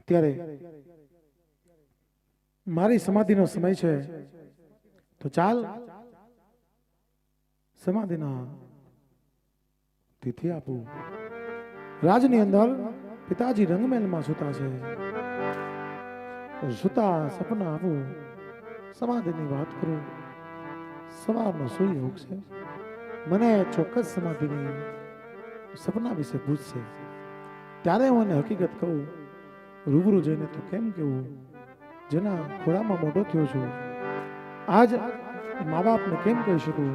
અત્યારે મારી સમાધિનો સમય છે, તો ચાલ સમાધિના તિથિ આપું. રાજની અંદર પિતાજી રંગમહેલમાં સૂતા છે, સૂતા સપના આપું, સમાધિની વાત કરું. સવારનો સૂર્ય ઉગશે, મને ચોક્કસ સમાધિની સપના વિશે પૂછશે, ત્યારે હું એને હકીકત કહું. રૂબરૂ જઈને તો કેમ કેવું, જેના ખોળામાં મોટો થયો છું, આજ મા બાપને કેમ કહી શકું,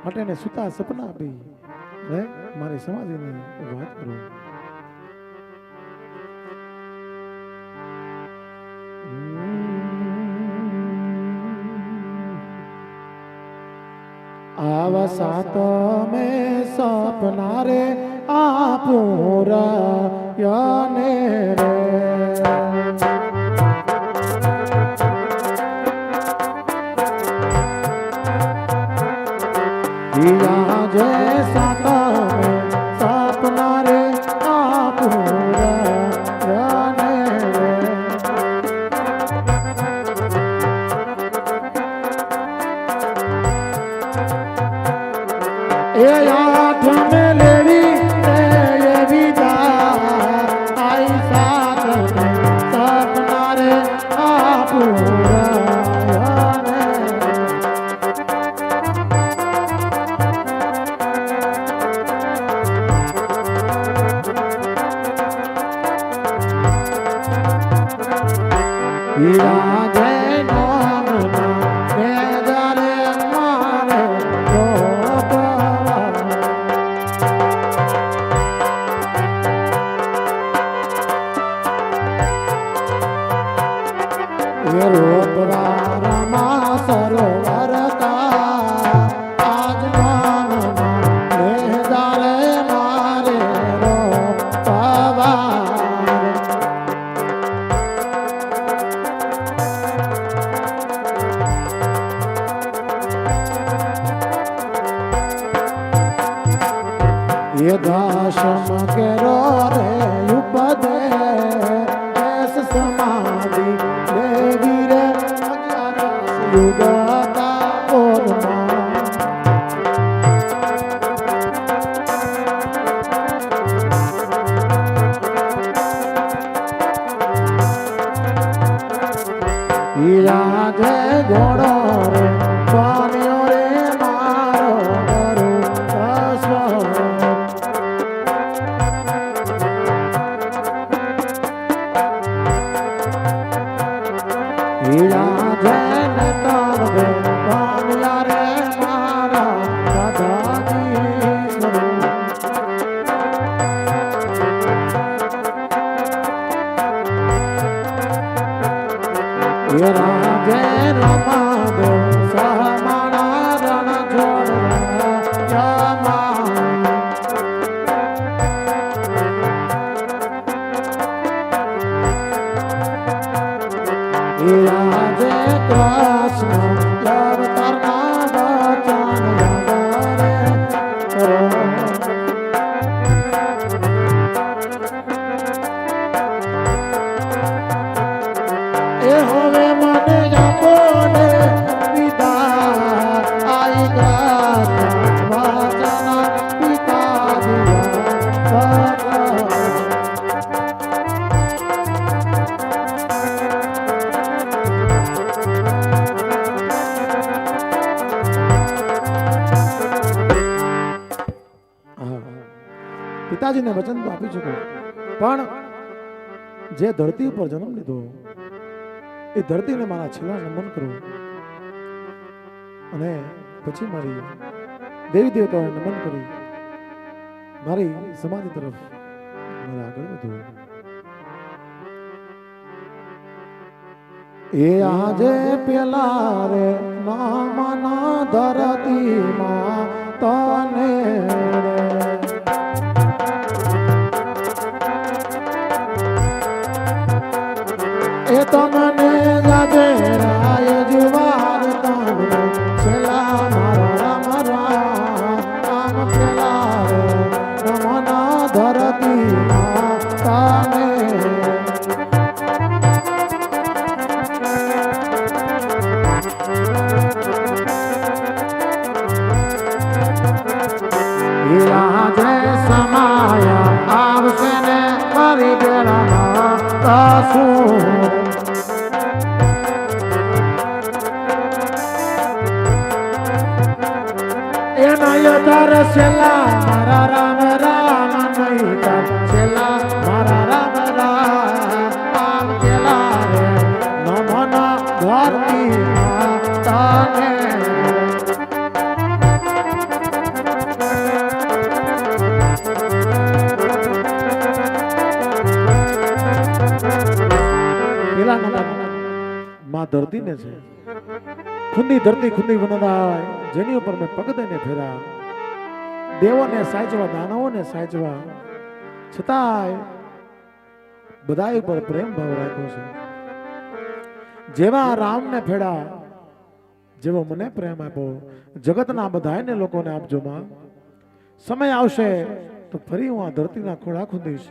માટે એને સૂતા સપના આપી હવે મારી સમાધિની વાત કરું. આવા સાત મેં સપના રે આપુરા યાને રે, યા જે સાત મેં સપના રે આપુરા યાને રે. એ આઠ મેં લેવી એવી આઈ સાત મેં સપના રે આપુરા યાને. હીરા જય નામના મેદારે મારે રોપવા, એ રોપવા રમા સરોવર કા, આજ નામના મેદારે મારે રોપવા. ये दाशम केरो रे उपदे ऐस समाधि देवी रे युगता पूर्णा. हीरा जे घोड़ो रे पानियो रे मारो करो अस्व. हीरा जैन तारे पानिया रे मारा राधाजी स्वरूप. ये राजे रमा दो सहमाना रण छोड़ जमा. राजे कृष्ण अवतारना वचन यादरे करो. ए होवे मने आपो ने पिता आई कृष्ण वचन पिता दिया. પિતાજીને વચન તો આપી શકો, પણ જે ધરતી ઉપર જન્મ લીધો એ ધરતીને મારા છેલ્લા નમન કરું, અને પછી મારી દેવી દેવતાઓને નમન કરી મારી સમાધિ તરફ મારે આગળ વધવું. એ આજે પેલા રે નામના ધરતીમાં તને એ તમને ગાજે રાય જુવાર તારો છેલ્લા મારા રામ રામ પેલા રે નામના ધરતીમાં તને. તાસું એના યથાર છેલ્લા મારા રામ રામ નહીં તાર છેલ્લા મારા રામ રામ કેલા રે નમના ધરતી માતાને પેલા નંબર માં ધરતી ને છે ખુંદી ધરતી ખુંદી વનરાય જેની ઉપર મેં પગ દઈને ફેરા દેવોને સાચવા દાનવોને સાચવા છતાંય બધા ઉપર પ્રેમ ભાવ રાખ્યો છે જેવા રામને ફેડા જેવો મને પ્રેમ આપ્યો જગતના બધાને લોકોને આપજો માં સમય આવશે તો ફરી હું આ ધરતીના ખોળા ખુંદીશ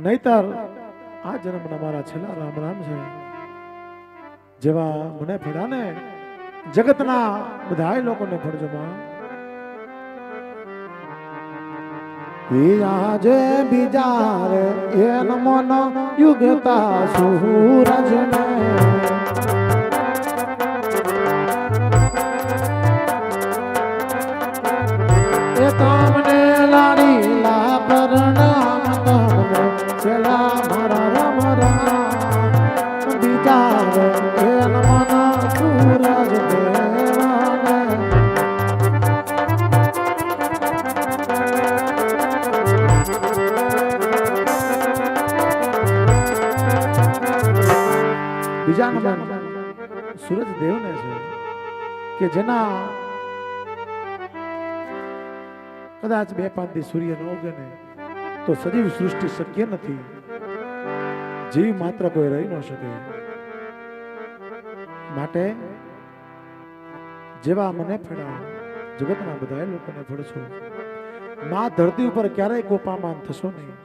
નહીતર આ જન્મના મારા છેલ્લા રામ રામ છે જેવા મને ફેડા ને જગતના બધા લોકોને ફળજો માં આજે બીજા રે એન મન યુગતા સૂરજ ને એ તમને લાડી લા પરણામ તમને છેલ્લા મારા રામ રામ બીજા રે એન મન સૂરજ બીજા નંબર સૂરજ દેવને છે કે જેના કદાચ 2-5 દી સૂર્ય ન ઉગે ને તો સજીવ સૃષ્ટિ શક્ય નથી જીવ માત્ર કોઈ રહી ન શકે માટે જેવા મને ફેડા જગતના બધા લોકોને ફળશો માં ધરતી ઉપર ક્યારેય કોપામાન થશો નહીં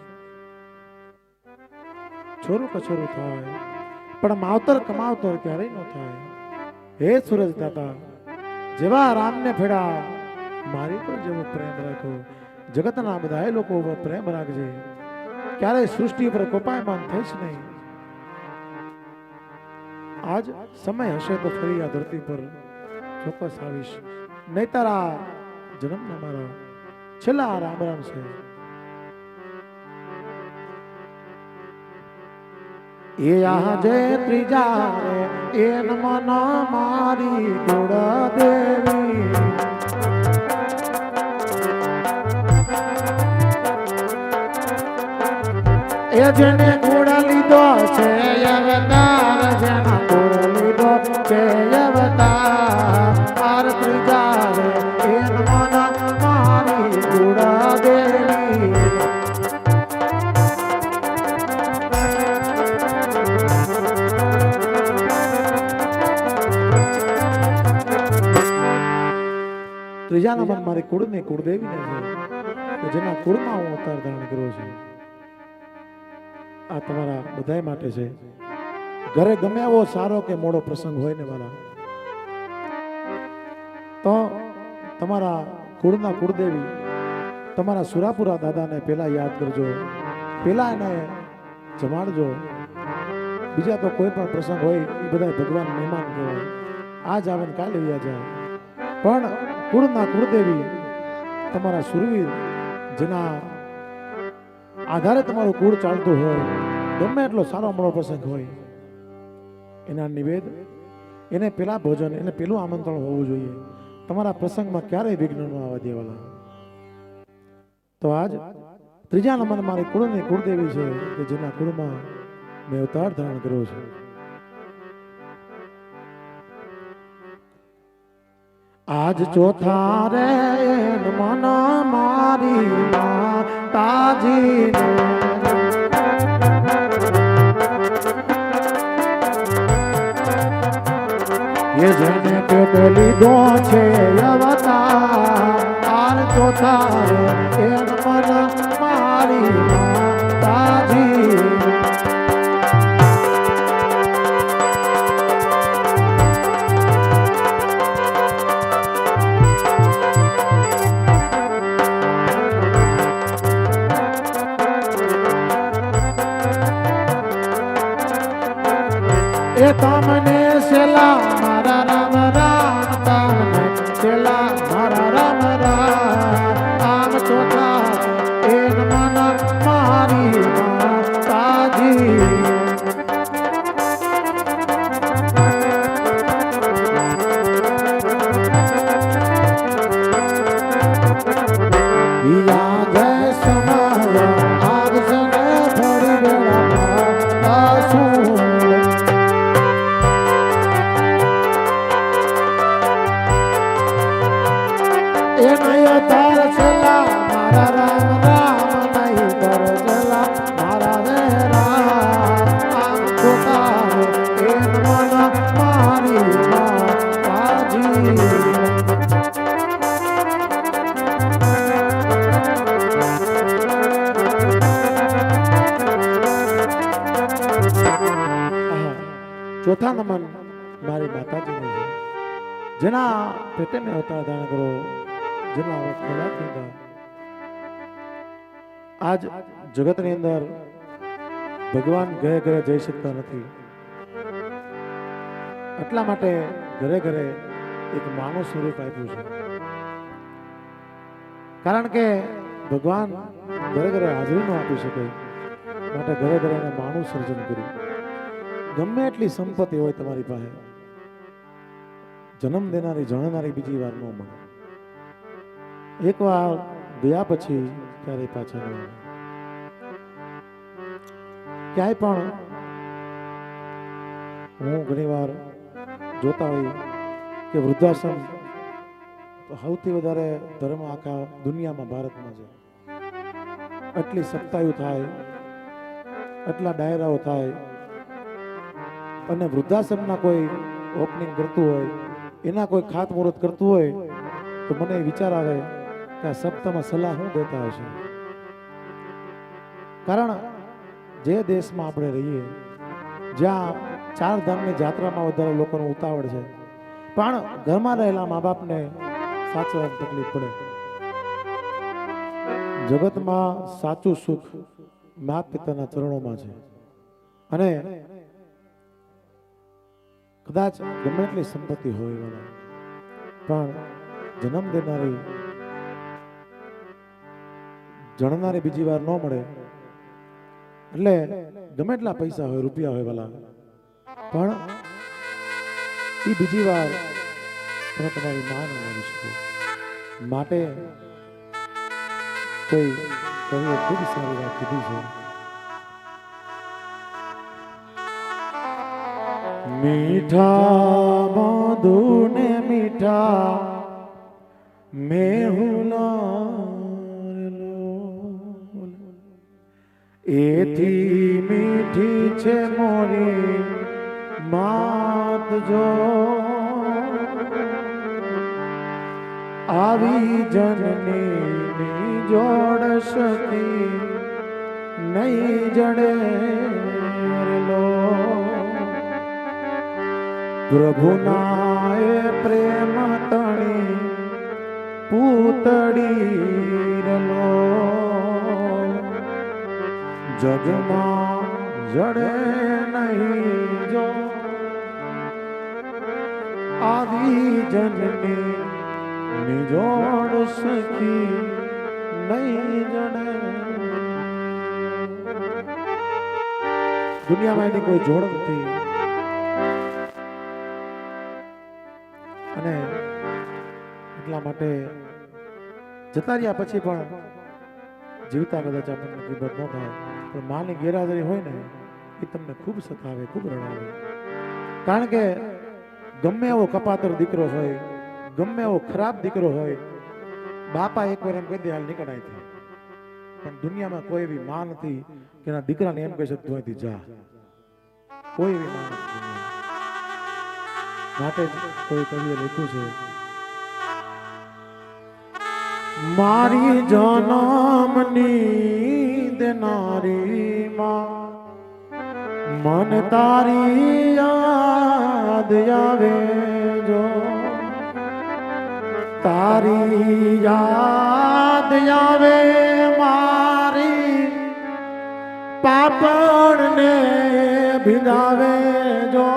છોરું કછોરું થાય પણ માવતર કમાવતર ક્યારેય ન થાય હે સૂરજ દાતા જેવા રામને ફેડા મારી પર જેવો પ્રેમ રાખો જગતના બધા લોકો ઉપર પ્રેમ રાખજે ક્યારેય સૃષ્ટિ ઉપર કોપાયમાન થઈશ નહીં આજ સમય હશે તો ફરી આ ધરતી પર ચોક્કસ આવીશ નહીતર આ જન્મના મારા છેલ્લા રામ રામ છે એ આજે ત્રીજા એન મન મારી કુળ દેવી એ જેને કુળ લીધો છે અવતાર જેના કુળ લીધો છે અવતાર આર ત્રીજા એન મન મારી કુળ દેવી ત્રીજા નંબર મારી કુળને કુળદેવીને છે જેના કુળમાં હું અવતાર ધારણ કર્યો છું આ તમારા બધા માટે છે ઘરે ગમે એવો સારો કે મોડો પ્રસંગ હોય ને મારા તો તમારા કુળના કુળદેવી તમારા સુરાપુરા દાદાને પેલા યાદ કરજો પેલા એને જમાડજો બીજા તો કોઈ પણ પ્રસંગ હોય એ બધા ભગવાન મહેમાન કહેવાય આજ આવે ને કાલે વ્યા જાય પણ કુળના કુળદેવી તમારા સુરવીર જેના આધારે તમારું કુળ ચાલતું હોય ગમે એટલો સારો મોડો પ્રસંગ હોય એના નિવેદ એને પેલા ભોજન એને પેલું આમંત્રણ હોવું જોઈએ તમારા પ્રસંગમાં ક્યારેય વિઘ્ન ન આવવા દેવાના તો આજ ત્રીજા નંબર મારી કુળની કુળદેવી છે કે જેના કુળમાં મેં અવતાર ધારણ કર્યો છે આજ ચોથા રે મન મારી માતાજી એ જેને પેટ લીધો છે અવતાર ચોથા રે મન મારી માતાજી એ તમને સેલા મારા રામ રામ, તમને સેલા મારા રામ રામ. આમ ચોથા એ મન મારી માતાજી. ચોથા નમન મારી માતાજીને છે, જેના પેટે મેં અવતાર ધારણ કરો, જેના ખોલા કીધા. આજ જગતની અંદર ભગવાન ઘરે ઘરે જઈ શકતા નથી, એટલા માટે ઘરે ઘરે એક માનવ સ્વરૂપ આપ્યું છે. કારણ કે ભગવાન ઘરે ઘરે હાજરી ન આપી શકે, માટે ઘરે ઘરે એને માનવ સર્જન કર્યું. ગમે એટલી સંપત્તિ હોય તમારી પાસે, જન્મ દેનારી જણનારી બીજી વાર ન મળે. એક વાર ગયા પછી ક્યારે પાછા ન આવે. ક્યાંય પણ હું ઘણી વાર જોતા હોય કે વૃદ્ધાશ્રમ સૌથી વધારે ધર્મ આખા દુનિયામાં ભારતમાં છે. આટલી સપ્તાહો થાય, આટલા ડાયરાઓ થાય, અને વૃદ્ધાશ્રમના કોઈ ઓપનિંગ કરતું હોય, એના કોઈ ખાતમુહૂર્ત કરતું હોય, તો મને વિચાર આવે કે આ સપ્તાહમાં સલાહ શું દેતા હશે. કારણ જે દેશમાં આપણે રહીએ, જ્યાં 4 ધામની જાત્રામાં વધારે લોકોનો ઉતાવળ છે, પણ ઘરમાં રહેલા મા બાપને સાચવવાની તકલીફ પડે. જગતમાં સાચું સુખ માતા પિતાના ચરણોમાં છે. અને કદાચ ગમે એટલી સંપત્તિ હોય વાળા, પણ જન્મ દેનારી જણનારી બીજી વાર ન મળે. એટલે ગમે એટલા પૈસા હોય, રૂપિયા હોય વાલા, પણ એ બીજી વાર તમે તમારી માં ન આવી શકો. માટે કોઈ કવિએ ખૂબ સારી વાત કીધી છે. મીઠા મધુ ને મીઠા મેહુલા, એથી મીઠી છે મોરી માત જો. આવી જનની જોડ સકી નહીં જડે લો. પ્રભુના એ પ્રેમ તણી પૂતળી રલો. જગમાં જડે નહીં જો આવી જનની નિજોડ સખી નહીં જડે. દુનિયામાં એની કોઈ જોડ નથી. અને એટલા માટે જતા રહ્યા પછી પણ જીવતા કદાચ આપણને ખબર ન થાય, પણ માની ગેરહાજરી હોય ને એ તમને ખૂબ સતાવે, ખૂબ રડાવે. કારણ કે ગમે એવો કપાતર દીકરો હોય, ગમે એવો ખરાબ દીકરો હોય, બાપા એકવાર એમ કહી દે હાલ નીકળાય છે, પણ દુનિયામાં કોઈ એવી માં નથી કે એના દીકરાને એમ કહી શકતું હોય જા. કોઈ એવી માં નથી. માટે કોઈ કવિએ લખ્યું છે, મારી જન્મની દેનારી માં, મન તારી યાદ આવે જો. તારી યાદ આવે મારી પાપણને ભીંજાવે જો.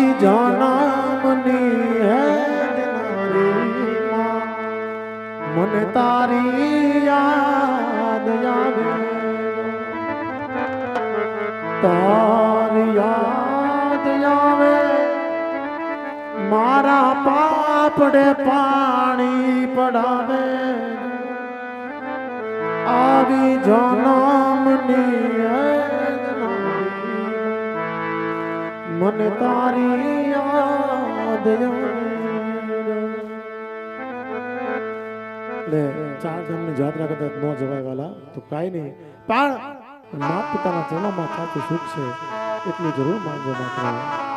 આવી જન્મની હેત નારી માં, મને તારી યાદ આવે, તારી યાદ આવે, મારા પાપડે પાણી પડાવે, આવી જન્મની હેત નારી, મને તારી યાદ આવે. લે ચાર જણની જાત્રા કદાચ ન જવાય વાલા તો કાંઈ નહીં, પણ માતા પિતાના ચરણોમાં સાચું સુખ છે એટલું જરૂર માનજો માત્ર.